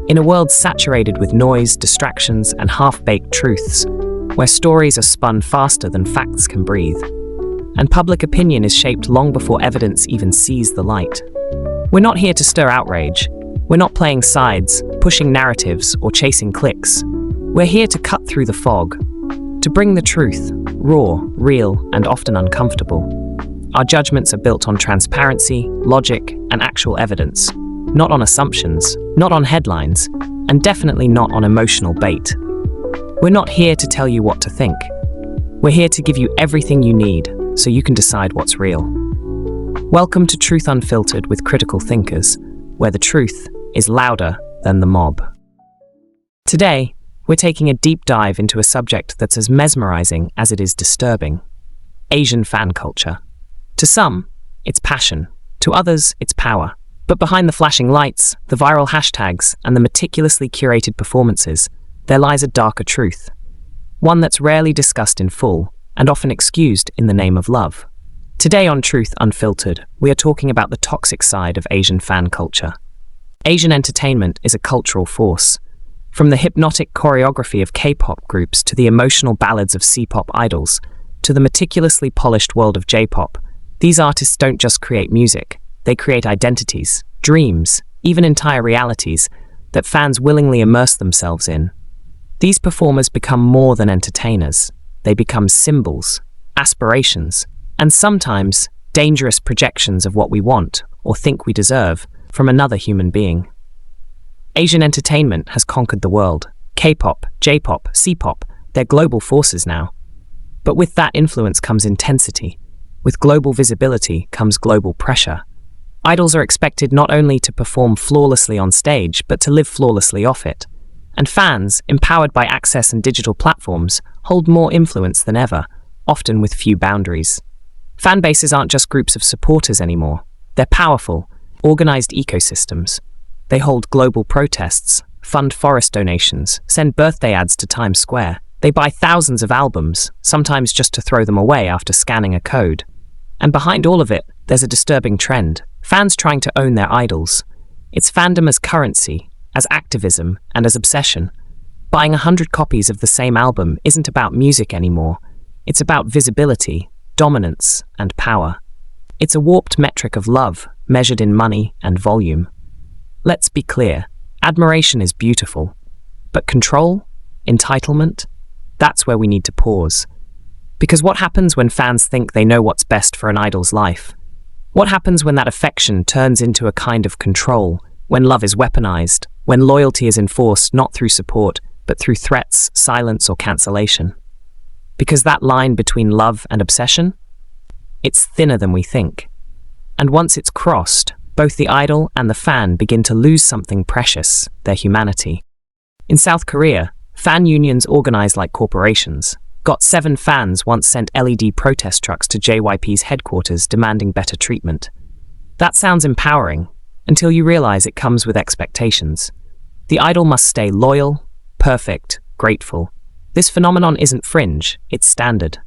In a world saturated with noise, distractions, and half-baked truths, where stories are spun faster than facts can breathe, and public opinion is shaped long before evidence even sees the light. We're not here to stir outrage. We're not playing sides, pushing narratives, or chasing clicks. We're here to cut through the fog, to bring the truth, raw, real, and often uncomfortable. Our judgments are built on transparency, logic, and actual evidence, not on assumptions, not on headlines, and definitely not on emotional bait. We're not here to tell you what to think. We're here to give you everything you need so you can decide what's real. Welcome to Truth Unfiltered with Critical Thinkers, where the truth is louder than the mob. Today, we're taking a deep dive into a subject that's as mesmerizing as it is disturbing: Asian fan culture. To some, it's passion. To others, it's power. But behind the flashing lights, the viral hashtags, and the meticulously curated performances, there lies a darker truth. One that's rarely discussed in full, and often excused in the name of love. Today on Truth Unfiltered, we are talking about the toxic side of Asian fan culture. Asian entertainment is a cultural force. From the hypnotic choreography of K-pop groups to the emotional ballads of C-pop idols, to the meticulously polished world of J-pop, these artists don't just create music. They create identities, dreams, even entire realities that fans willingly immerse themselves in. These performers become more than entertainers. They become symbols, aspirations, and sometimes dangerous projections of what we want or think we deserve from another human being. Asian entertainment has conquered the world. K-pop, J-pop, C-pop, they're global forces now. But with that influence comes intensity. With global visibility comes global pressure. Idols are expected not only to perform flawlessly on stage, but to live flawlessly off it. And fans, empowered by access and digital platforms, hold more influence than ever, often with few boundaries. Fan bases aren't just groups of supporters anymore. They're powerful, organized ecosystems. They hold global protests, fund forest donations, send birthday ads to Times Square. They buy thousands of albums, sometimes just to throw them away after scanning a code. And behind all of it, there's a disturbing trend. Fans trying to own their idols. It's fandom as currency, as activism, and as obsession. Buying 100 copies of the same album isn't about music anymore. It's about visibility, dominance, and power. It's a warped metric of love, measured in money and volume. Let's be clear, admiration is beautiful. But control, entitlement, that's where we need to pause. Because what happens when fans think they know what's best for an idol's life? What happens when that affection turns into a kind of control, when love is weaponized, when loyalty is enforced not through support, but through threats, silence, or cancellation? Because that line between love and obsession? It's thinner than we think. And once it's crossed, both the idol and the fan begin to lose something precious, their humanity. In South Korea, fan unions organize like corporations. GOT7 fans once sent LED protest trucks to JYP's headquarters demanding better treatment. That sounds empowering, until you realize it comes with expectations. The idol must stay loyal, perfect, grateful. This phenomenon isn't fringe, it's standard.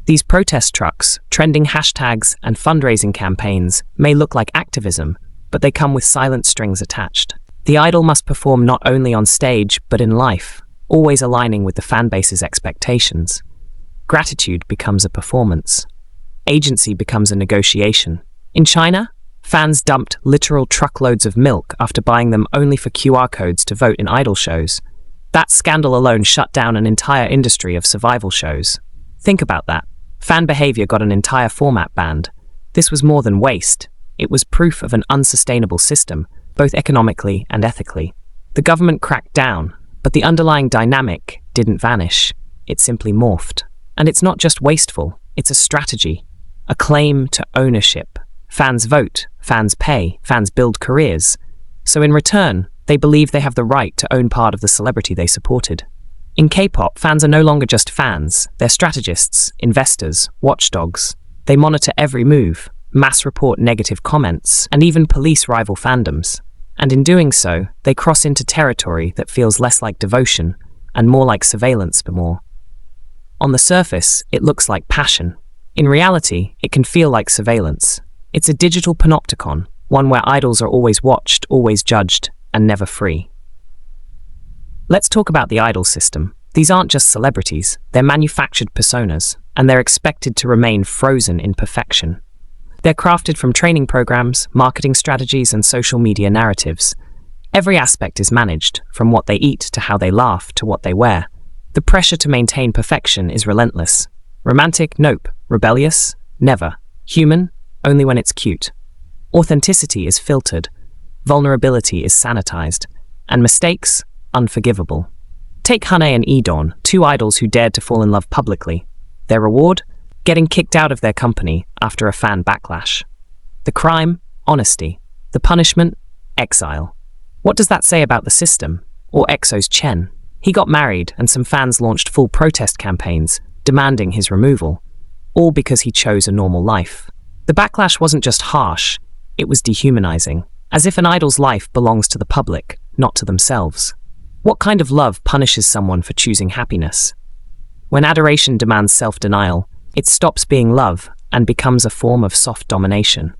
These protest trucks, trending hashtags, and fundraising campaigns may look like activism, but they come with silent strings attached. The idol must perform not only on stage, but in life, always aligning with the fanbase's expectations. Gratitude becomes a performance. Agency becomes a negotiation. In China, fans dumped literal truckloads of milk after buying them only for QR codes to vote in idol shows. That scandal alone shut down an entire industry of survival shows. Think about that. Fan behavior got an entire format banned. This was more than waste. It was proof of an unsustainable system, both economically and ethically. The government cracked down, but the underlying dynamic didn't vanish. It simply morphed. And it's not just wasteful, it's a strategy, a claim to ownership. Fans vote, fans pay, fans build careers. So in return, they believe they have the right to own part of the celebrity they supported. In K-pop, fans are no longer just fans, they're strategists, investors, watchdogs. They monitor every move, mass report negative comments, and even police rival fandoms. And in doing so, they cross into territory that feels less like devotion and more like surveillance for more. On the surface, it looks like passion. In reality, it can feel like surveillance. It's a digital panopticon, one where idols are always watched, always judged, and never free. Let's talk about the idol system. These aren't just celebrities, they're manufactured personas, and they're expected to remain frozen in perfection. They're crafted from training programs, marketing strategies, and social media narratives. Every aspect is managed, from what they eat to how they laugh to what they wear. The pressure to maintain perfection is relentless. Romantic? Nope. Rebellious? Never. Human? Only when it's cute. Authenticity is filtered. Vulnerability is sanitized. And mistakes? Unforgivable. Take Hane and Edon, two idols who dared to fall in love publicly. Their reward? Getting kicked out of their company after a fan backlash. The crime? Honesty. The punishment? Exile. What does that say about the system? Or EXO's Chen? He got married and some fans launched full protest campaigns, demanding his removal. All because he chose a normal life. The backlash wasn't just harsh, it was dehumanizing. As if an idol's life belongs to the public, not to themselves. What kind of love punishes someone for choosing happiness? When adoration demands self-denial, it stops being love and becomes a form of soft domination.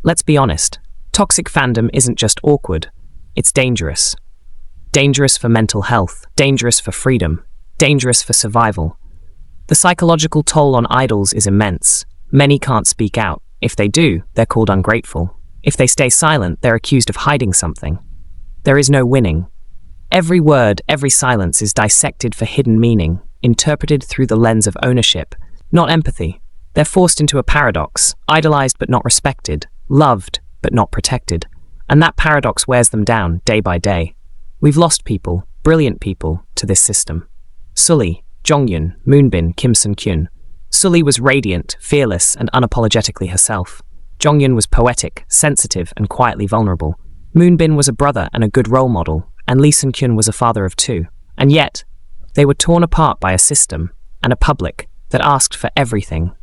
Let's be honest, toxic fandom isn't just awkward, it's dangerous. Dangerous for mental health, dangerous for freedom, dangerous for survival. The psychological toll on idols is immense. Many can't speak out. If they do, they're called ungrateful. If they stay silent, they're accused of hiding something. There is no winning. Every word, every silence is dissected for hidden meaning, interpreted through the lens of ownership, not empathy. They're forced into a paradox, idolized but not respected, loved but not protected. And that paradox wears them down day by day. We've lost people, brilliant people, to this system. Sulli, Jonghyun, Moonbin, Kim Sun-kyun. Sulli was radiant, fearless, and unapologetically herself. Jonghyun was poetic, sensitive, and quietly vulnerable. Moonbin was a brother and a good role model, and Lee Sun-kyun was a father of two. And yet, they were torn apart by a system and a public that asked for everything,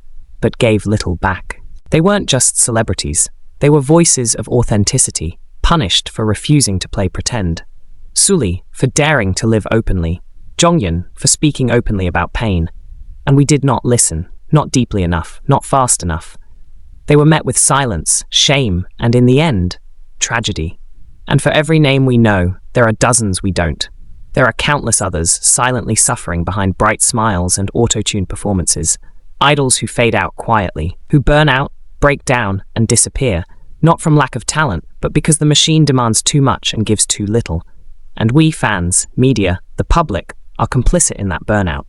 but gave little back. They weren't just celebrities. They were voices of authenticity, punished for refusing to play pretend. Sulli for daring to live openly. Jonghyun for speaking openly about pain. And we did not listen, not deeply enough, not fast enough. They were met with silence, shame, and in the end, tragedy. And for every name we know, there are dozens we don't. There are countless others silently suffering behind bright smiles and auto-tuned performances. Idols who fade out quietly, who burn out, break down, and disappear, not from lack of talent, but because the machine demands too much and gives too little. And we fans, media, the public, are complicit in that burnout.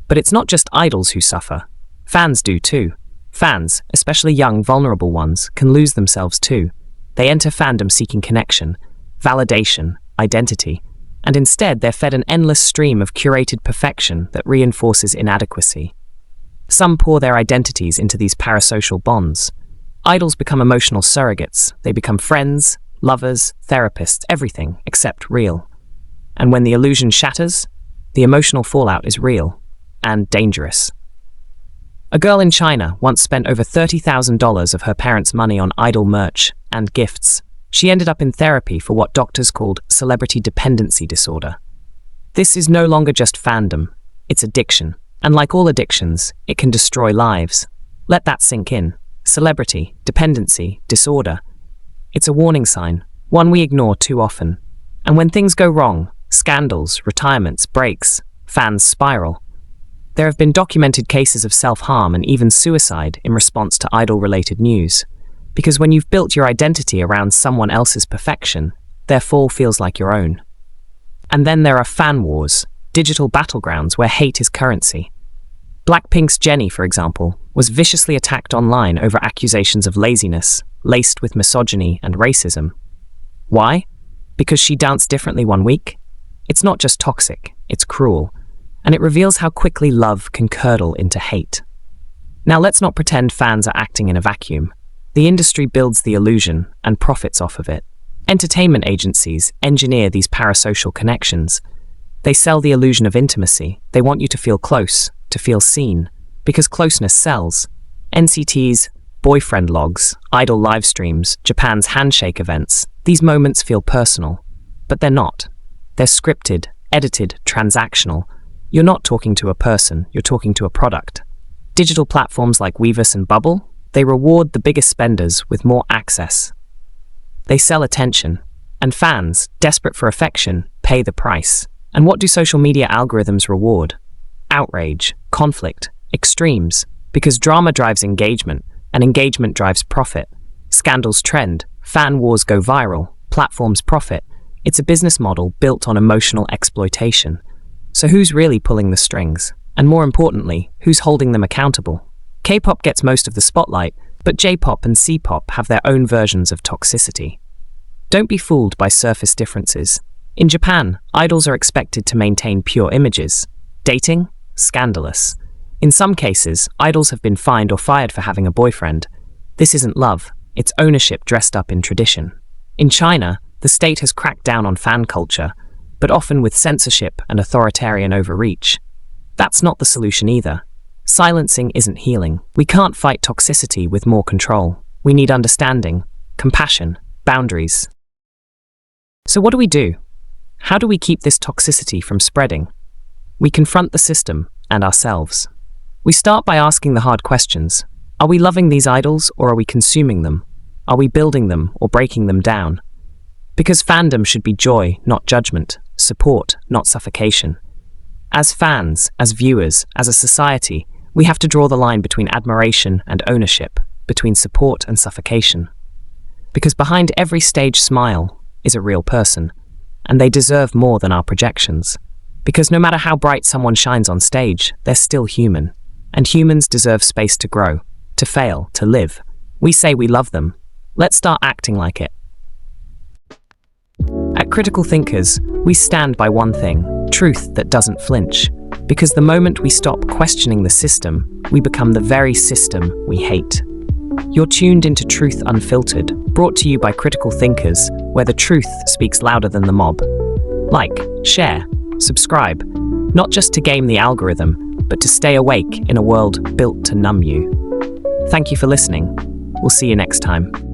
But it's not just idols who suffer. Fans do too. Fans, especially young, vulnerable ones, can lose themselves too. They enter fandom seeking connection, validation, identity, and instead they're fed an endless stream of curated perfection that reinforces inadequacy. Some pour their identities into these parasocial bonds. Idols become emotional surrogates. They become friends, lovers, therapists, everything except real. And when the illusion shatters, the emotional fallout is real and dangerous. A girl in China once spent over $30,000 of her parents' money on idol merch and gifts. She ended up in therapy for what doctors called celebrity dependency disorder. This is no longer just fandom, it's addiction. And like all addictions, it can destroy lives. Let that sink in. Celebrity, dependency, disorder. It's a warning sign, one we ignore too often. And when things go wrong, scandals, retirements, breaks, fans spiral. There have been documented cases of self-harm and even suicide in response to idol-related news. Because when you've built your identity around someone else's perfection, their fall feels like your own. And then there are fan wars, digital battlegrounds where hate is currency. Blackpink's Jennie, for example, was viciously attacked online over accusations of laziness, laced with misogyny and racism. Why? Because she danced differently one week? It's not just toxic, it's cruel. And it reveals how quickly love can curdle into hate. Now let's not pretend fans are acting in a vacuum. The industry builds the illusion and profits off of it. Entertainment agencies engineer these parasocial connections. They sell the illusion of intimacy. They want you to feel close, to feel seen, because closeness sells. NCT's boyfriend logs, idol live streams, Japan's handshake events, these moments feel personal. But they're not. They're scripted, edited, transactional. You're not talking to a person, you're talking to a product. Digital platforms like Weverse and Bubble, they reward the biggest spenders with more access. They sell attention, and fans, desperate for affection, pay the price. And what do social media algorithms reward? Outrage, conflict, extremes, because drama drives engagement, and engagement drives profit. Scandals trend, fan wars go viral, platforms profit. It's a business model built on emotional exploitation. So who's really pulling the strings? And more importantly, who's holding them accountable? K-pop gets most of the spotlight, but J-pop and C-pop have their own versions of toxicity. Don't be fooled by surface differences. In Japan, idols are expected to maintain pure images. Dating? Scandalous. In some cases, idols have been fined or fired for having a boyfriend. This isn't love, it's ownership dressed up in tradition. In China, the state has cracked down on fan culture, but often with censorship and authoritarian overreach. That's not the solution either. Silencing isn't healing. We can't fight toxicity with more control. We need understanding, compassion, boundaries. So what do? How do we keep this toxicity from spreading? We confront the system and ourselves. We start by asking the hard questions. Are we loving these idols or are we consuming them? Are we building them or breaking them down? Because fandom should be joy, not judgment, support, not suffocation. As fans, as viewers, as a society, we have to draw the line between admiration and ownership, between support and suffocation. Because behind every stage smile is a real person, and they deserve more than our projections. Because no matter how bright someone shines on stage, they're still human. And humans deserve space to grow, to fail, to live. We say we love them. Let's start acting like it. At Critical Thinkers, we stand by one thing: truth that doesn't flinch. Because the moment we stop questioning the system, we become the very system we hate. You're tuned into Truth Unfiltered, brought to you by Critical Thinkers, where the truth speaks louder than the mob. Like, share, subscribe, not just to game the algorithm, but to stay awake in a world built to numb you. Thank you for listening. We'll see you next time.